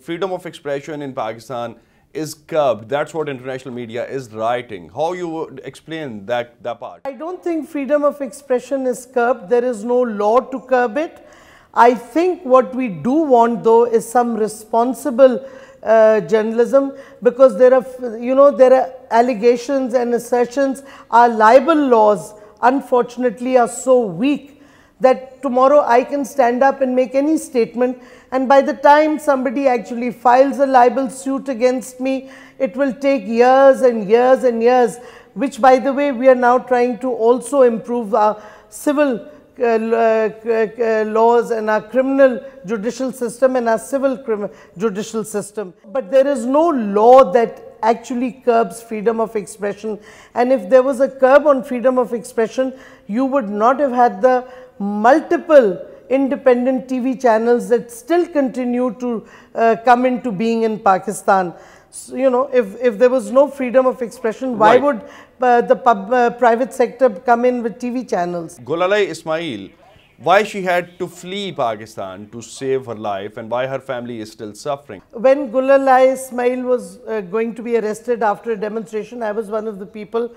freedom of expression in Pakistan is curbed. That's what international media is writing. How you would explain that part? I don't think freedom of expression is curbed. There is no law to curb it. I think what we do want though is some responsible journalism, because there are allegations and assertions. Our libel laws unfortunately are so weak that tomorrow I can stand up and make any statement, and by the time somebody actually files a libel suit against me, it will take years and years and years, which by the way we are now trying to also improve our civil laws and our criminal judicial system and our civil judicial system. But there is no law that actually curbs freedom of expression, and if there was a curb on freedom of expression, you would not have had the multiple independent TV channels that still continue to come into being in Pakistan. So, if there was no freedom of expression, why would the private sector come in with TV channels? Gulalai Ismail, why she had to flee Pakistan to save her life, and why her family is still suffering? When Gulalai Ismail was going to be arrested after a demonstration, I was one of the people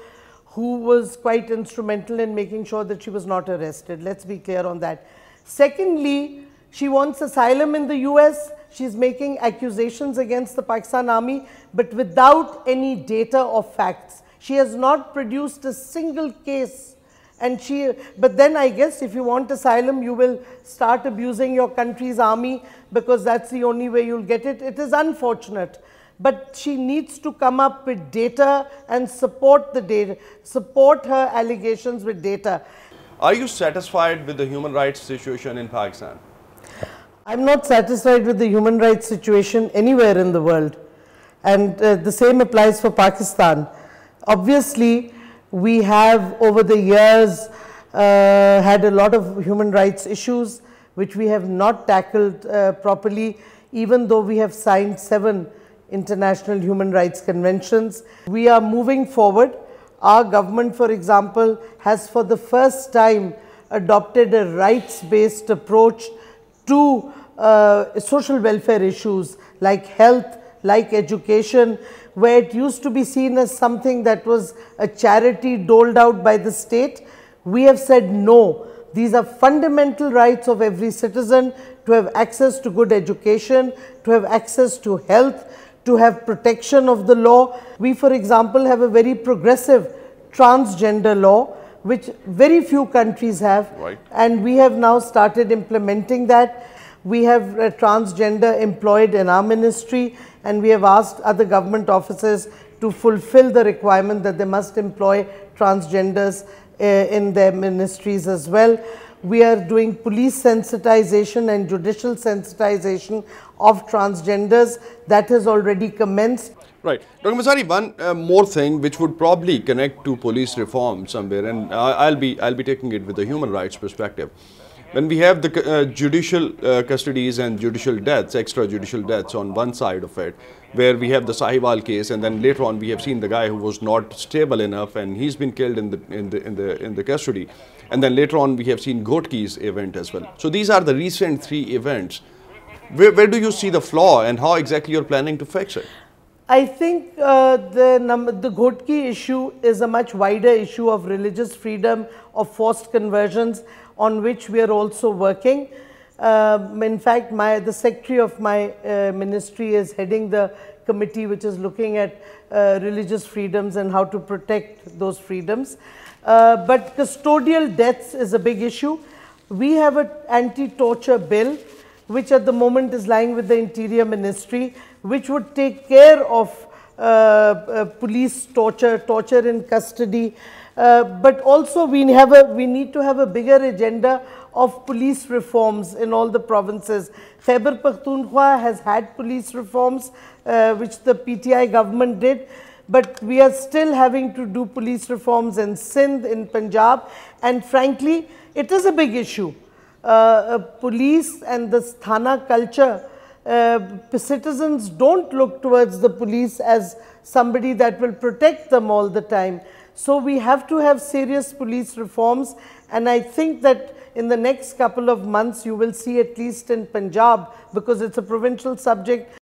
who was quite instrumental in making sure that she was not arrested. Let's be clear on that. Secondly, she wants asylum in the US. She's making accusations against the Pakistan Army, but without any data or facts. She has not produced a single case. But then I guess if you want asylum, you will start abusing your country's army, because that's the only way you'll get it. It is unfortunate. But she needs to come up with data and support the data, support her allegations with data. Are you satisfied with the human rights situation in Pakistan? I'm not satisfied with the human rights situation anywhere in the world, and the same applies for Pakistan. Obviously, we have over the years had a lot of human rights issues which we have not tackled properly, even though we have signed 7 international human rights conventions. We are moving forward. Our government, for example, has for the first time adopted a rights-based approach to social welfare issues like health, like education, where it used to be seen as something that was a charity doled out by the state. We have said no. These are fundamental rights of every citizen to have access to good education, to have access to health, to have protection of the law. We, for example, have a very progressive transgender law, which very few countries have, and we have now started implementing that. We have transgender employed in our ministry, and we have asked other government offices to fulfill the requirement that they must employ transgenders in their ministries as well. We are doing police sensitization and judicial sensitization of transgenders. That has already commenced. Right. Dr. Mazari, one more thing which would probably connect to police reform somewhere, and I'll be taking it with the human rights perspective. When we have the judicial custodies and judicial deaths, extrajudicial deaths on one side of it, where we have the Sahiwal case, and then later on we have seen the guy who was not stable enough and he's been killed in the custody, and then later on we have seen Ghotki's event as well. So these are the recent 3 events. Where do you see the flaw, and how exactly you're planning to fix it? I think the Ghotki issue is a much wider issue of religious freedom, of forced conversions, on which we are also working. In fact, the secretary of my ministry is heading the committee which is looking at religious freedoms and how to protect those freedoms. But custodial deaths is a big issue. We have an anti-torture bill which at the moment is lying with the Interior Ministry, which would take care of police torture in custody. But also we need to have a bigger agenda of police reforms in all the provinces. Khyber Pakhtunkhwa has had police reforms which the PTI government did, but we are still having to do police reforms in Sindh, in Punjab, and frankly it is a big issue. Police and the Thana culture, citizens don't look towards the police as somebody that will protect them all the time. So we have to have serious police reforms, and I think that in the next couple of months you will see, at least in Punjab, because it's a provincial subject,